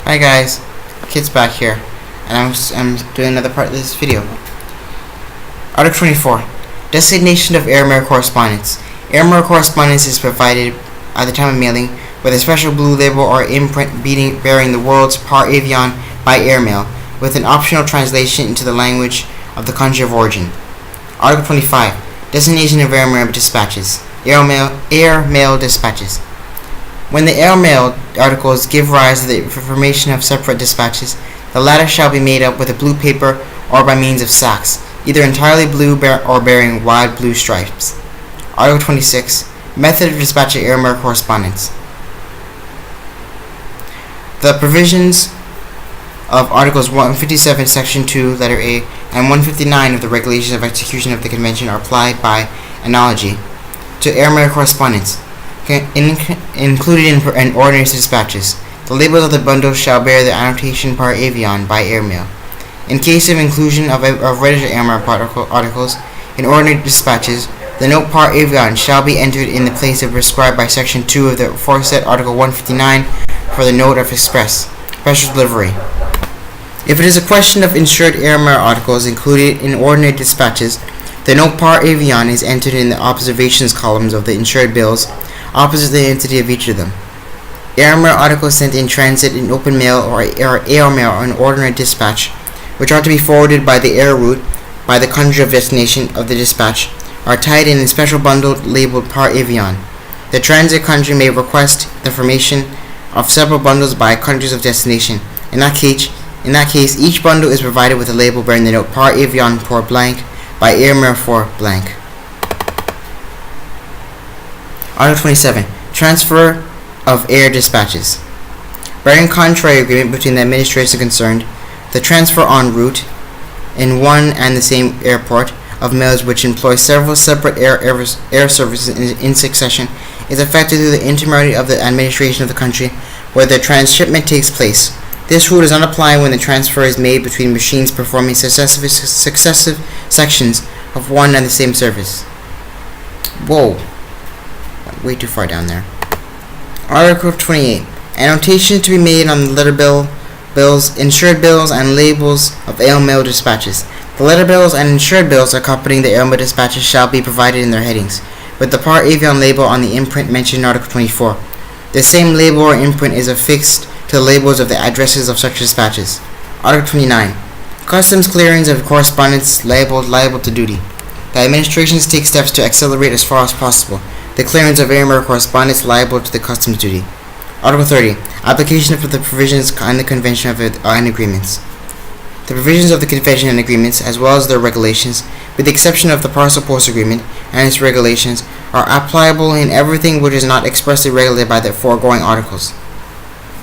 Hi guys, Kid's back here, and I'm doing another part of this video. Article 24. Designation of airmail correspondence. Airmail correspondence is provided at the time of mailing with a special blue label or imprint bearing the words par avion by airmail, with an optional translation into the language of the country of origin. Article 25. Designation of airmail dispatches. Airmail dispatches. When the airmail articles give rise to the formation of separate dispatches, the latter shall be made up with a blue paper or by means of sacks, either entirely blue or bearing wide blue stripes. Article 26. Method of dispatching airmail correspondence. The provisions of Articles 157, Section 2, Letter A, and 159 of the Regulations of Execution of the Convention are applied by analogy to airmail correspondence. Included in ordinary dispatches. The labels of the bundles shall bear the annotation par avion by airmail. In case of inclusion of registered airmail articles in ordinary dispatches, the note par avion shall be entered in the place prescribed by Section 2 of the aforesaid Article 159 for the note of special delivery. If it is a question of insured airmail articles included in ordinary dispatches, the note par avion is entered in the observations columns of the insured bills opposite the entity of each of them. Airmail articles sent in transit in open mail or airmail or in ordinary dispatch, which are to be forwarded by the air route by the country of destination of the dispatch, are tied in a special bundle labeled par avion. The transit country may request the formation of several bundles by countries of destination. In that case, each bundle is provided with a label bearing the note par avion for blank by airmail for blank. Article 27. Transfer of air dispatches. Bearing contrary agreement between the administration concerned, the transfer en route in one and the same airport of mails which employ several separate air services in succession is effected through the intermediary of the administration of the country where the transshipment takes place. This rule does not apply when the transfer is made between machines performing successive sections of one and the same service. Whoa. Way too far down there. Article 28. Annotation to be made on the letter bills, insured bills, and labels of airmail dispatches. The letter bills and insured bills accompanying the airmail dispatches shall be provided in their headings, with the par avion label on the imprint mentioned in Article 24. The same label or imprint is affixed to the labels of the addresses of such dispatches. Article 29. Customs clearance of correspondence liable to duty. The administrations take steps to accelerate as far as possible the clearance of airmail correspondence liable to the customs duty. Article 30. Application of the provisions and the convention and agreements. The provisions of the convention and agreements, as well as their regulations, with the exception of the parcel post agreement and its regulations, are applicable in everything which is not expressly regulated by the foregoing articles.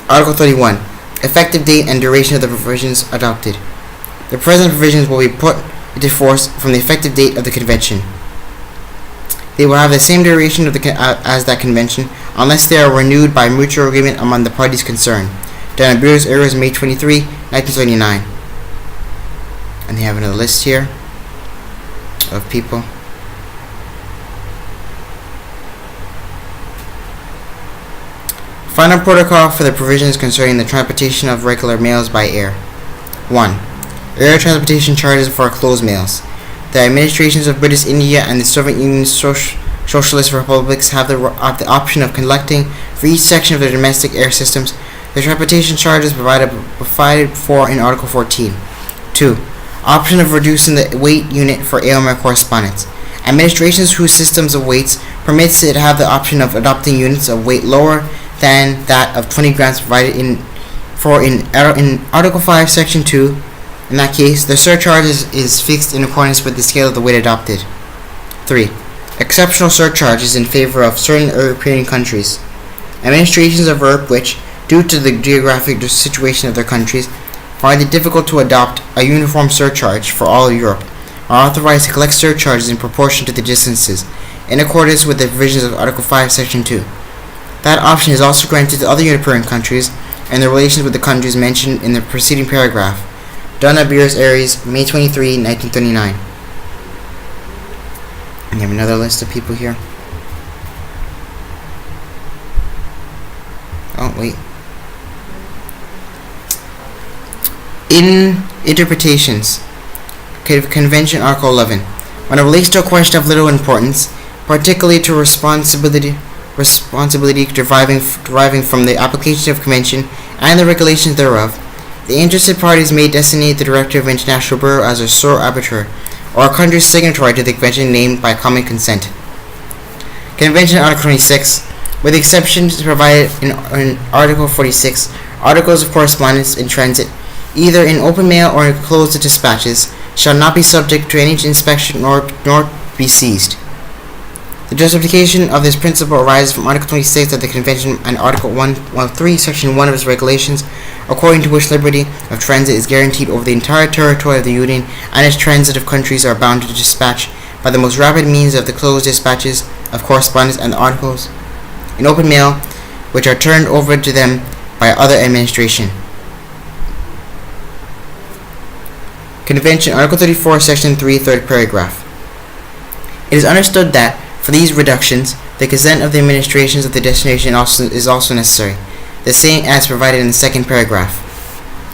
Article 31. Effective date and duration of the provisions adopted. The present provisions will be put into force from the effective date of the convention. They will have the same duration as that convention, unless they are renewed by mutual agreement among the parties concerned. Done at Buenos Aires, May 23, 1979. And they have another list here of people. Final protocol for the provisions concerning the transportation of regular mails by air. 1. Air transportation charges for closed mails. The administrations of British India and the Soviet Union Socialist Republics have the option of collecting for each section of their domestic air systems the transportation charges provided for in Article 14. 2. Option of reducing the weight unit for airmail correspondence. Administrations whose systems of weights permits it have the option of adopting units of weight lower than that of 20 grams provided in Article 5, Section 2. In that case, the surcharge is fixed in accordance with the scale of the weight adopted. 3. Exceptional surcharges in favor of certain European countries. Administrations of Europe which, due to the geographic situation of their countries, find it difficult to adopt a uniform surcharge for all of Europe, are authorized to collect surcharges in proportion to the distances, in accordance with the provisions of Article 5, Section 2. That option is also granted to other European countries and their relations with the countries mentioned in the preceding paragraph. Done at Buenos Aires, May 23, 1939. And you have another list of people here. Oh, wait. In interpretations, Convention Article 11. When it relates to a question of little importance, particularly to responsibility deriving from the application of convention and the regulations thereof, the interested parties may designate the Director of International Bureau as a sole arbiter, or a country's signatory to the convention named by common consent. Convention Article 26. With the exceptions provided in Article 46, articles of correspondence in transit, either in open mail or enclosed dispatches, shall not be subject to any inspection nor be seized. The justification of this principle arises from Article 26 of the Convention and Article 113, Section 1 of its regulations, according to which liberty of transit is guaranteed over the entire territory of the Union, and its transitive countries are bound to dispatch by the most rapid means of the closed dispatches of correspondence and the articles in open mail, which are turned over to them by other administration. Convention Article 34, Section 3, third paragraph. It is understood that, for these reductions, the consent of the administrations of the destination is also necessary, the same as provided in the second paragraph.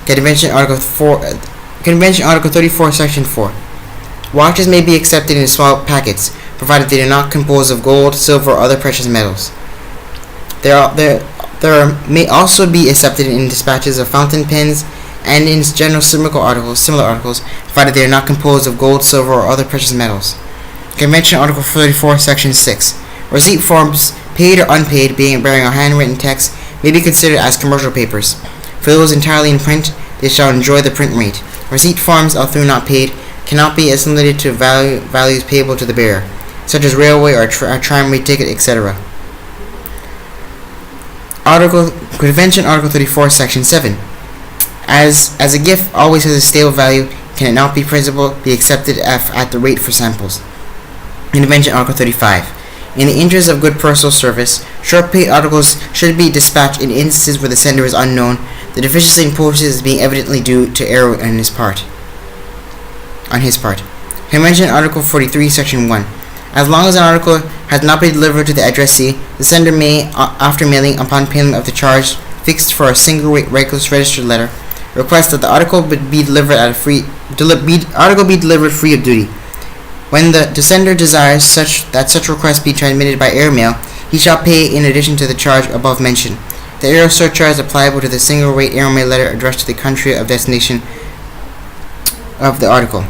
Convention Article 34, Section 4. Watches may be accepted in small packets, provided they are not composed of gold, silver, or other precious metals. There may also be accepted in dispatches of fountain pens and in general similar articles, provided they are not composed of gold, silver, or other precious metals. Convention Article 34, Section 6. Receipt forms, paid or unpaid, bearing a handwritten text, may be considered as commercial papers. For those entirely in print, they shall enjoy the print rate. Receipt forms, although not paid, cannot be as limited to values payable to the bearer, such as railway or tramway ticket, etc. Convention Article 34, Section 7. As a gift always has a stable value, can it not be principal be accepted at the rate for samples. Convention Article 35. In the interest of good postal service, short paid articles should be dispatched in instances where the sender is unknown, the deficiency in postage is being evidently due to error on his part. Convention Article 43, Section 1. As long as an article has not been delivered to the addressee, the sender may, after mailing upon payment of the charge fixed for a single rate registered letter, request that the article be delivered free of duty. When the sender desires that such request be transmitted by airmail, he shall pay in addition to the charge above mentioned. The air surcharge applicable to the single rate airmail letter addressed to the country of destination of the article.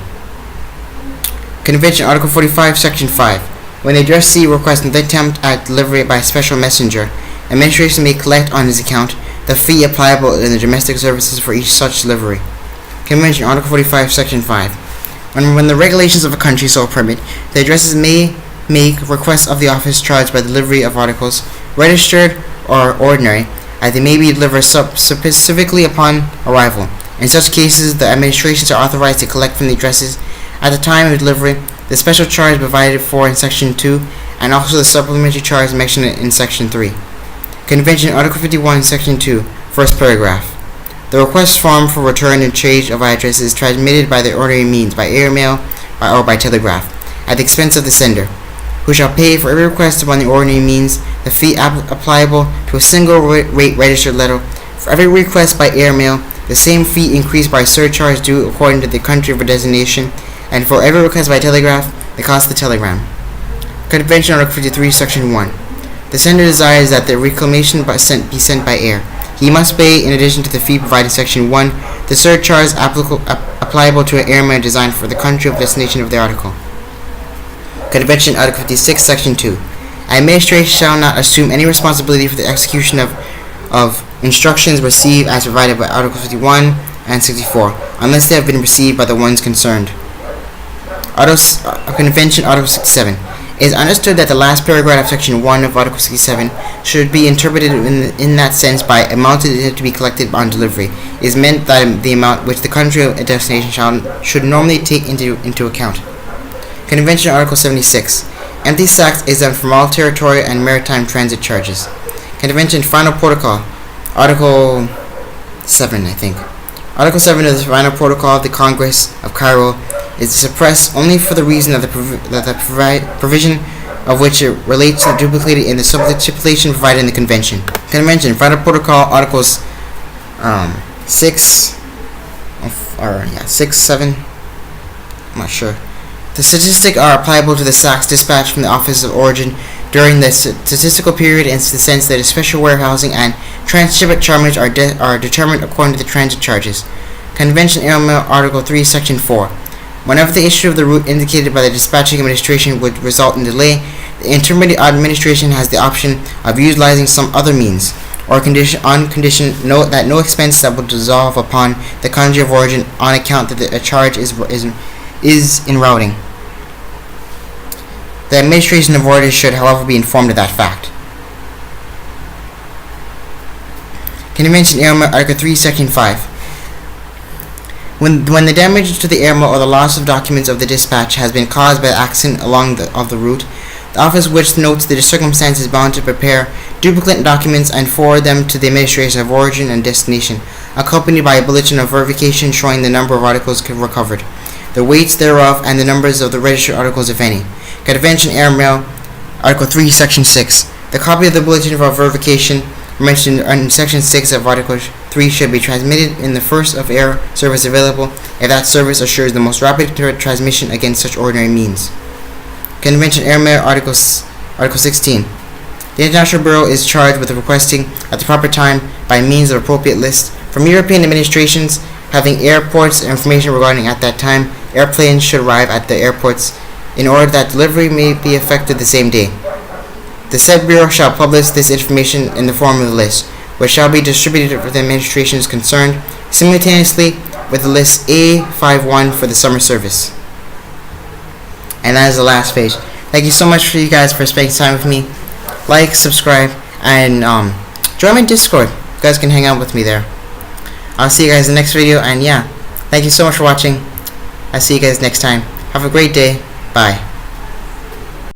Convention Article 45, Section 5. When the addressee requests an attempt at delivery by a special messenger, administration may collect on his account the fee applicable in the domestic services for each such delivery. Convention Article 45, Section 5. When the regulations of a country so permit, the addresses may make requests of the office charged by delivery of articles, registered or ordinary, as they may be delivered specifically upon arrival. In such cases, the administrations are authorized to collect from the addresses at the time of delivery the special charge provided for in Section 2 and also the supplementary charge mentioned in Section 3. Convention Article 51, Section 2, first paragraph. The request form for return and change of address is transmitted by the ordinary means, by airmail or by telegraph, at the expense of the sender, who shall pay for every request upon the ordinary means the fee applicable to a single rate registered letter. For every request by airmail, the same fee increased by surcharge due according to the country of destination, and for every request by telegraph, the cost of the telegram. Convention Article 53, Section 1. The sender desires that the reclamation be sent by air. He must pay, in addition to the fee provided in Section 1, the surcharge applicable to an airmail designed for the country of destination of the article. Convention Article 56, Section 2. Administration shall not assume any responsibility for the execution of instructions received as provided by Article 51 and 64, unless they have been received by the ones concerned. Convention Article 67. It is understood that the last paragraph of Section 1 of Article 67 should be interpreted in that sense by amount to be collected on delivery. It is meant that the amount which the country of destination should normally take into account. Convention Article 76. Empty sacks is done from all territorial and maritime transit charges. Convention Final Protocol. Article 7, I think. Article 7 of the Final Protocol of the Congress of Cairo is suppressed only for the reason that the provision of which it relates to duplicated in the stipulation provided in the Convention. Convention Final Protocol Articles 6 or yeah, 6, 7. I'm not sure. The statistics are applicable to the sacks dispatched from the Office of Origin during the statistical period, in the sense that special warehousing and transshipment charges are determined according to the transit charges. Convention Airmail Article 3, Section 4. Whenever the issue of the route indicated by the dispatching administration would result in delay, the intermediate administration has the option of utilizing some other means, or on condition that no expense that will dissolve upon the country of origin on account that a charge is in routing. The administration of origin should, however, be informed of that fact. Convention Airmail Article 3, Section 5. When the damage to the airmail or the loss of documents of the dispatch has been caused by accident along the route, the office which notes the circumstance is bound to prepare duplicate documents and forward them to the administration of origin and destination, accompanied by a bulletin of verification showing the number of articles recovered, the weights thereof, and the numbers of the registered articles, if any. Convention Airmail Article 3, Section 6. The copy of the bulletin of verification mentioned in Section 6 of Article 3 should be transmitted in the first of air service available, if that service assures the most rapid transmission against such ordinary means. Convention Airmail Article 16. The International Bureau is charged with requesting at the proper time, by means of appropriate list, from European administrations having airports information regarding at that time airplanes should arrive at the airports, in order that delivery may be effected the same day. The said Bureau shall publish this information in the form of the list, which shall be distributed for the administrations concerned, simultaneously with the list A51 for the summer service. And that is the last page. Thank you so much for you guys for spending time with me. Like, subscribe, and join my Discord. You guys can hang out with me there. I'll see you guys in the next video, and yeah, thank you so much for watching. I'll see you guys next time. Have a great day. Bye.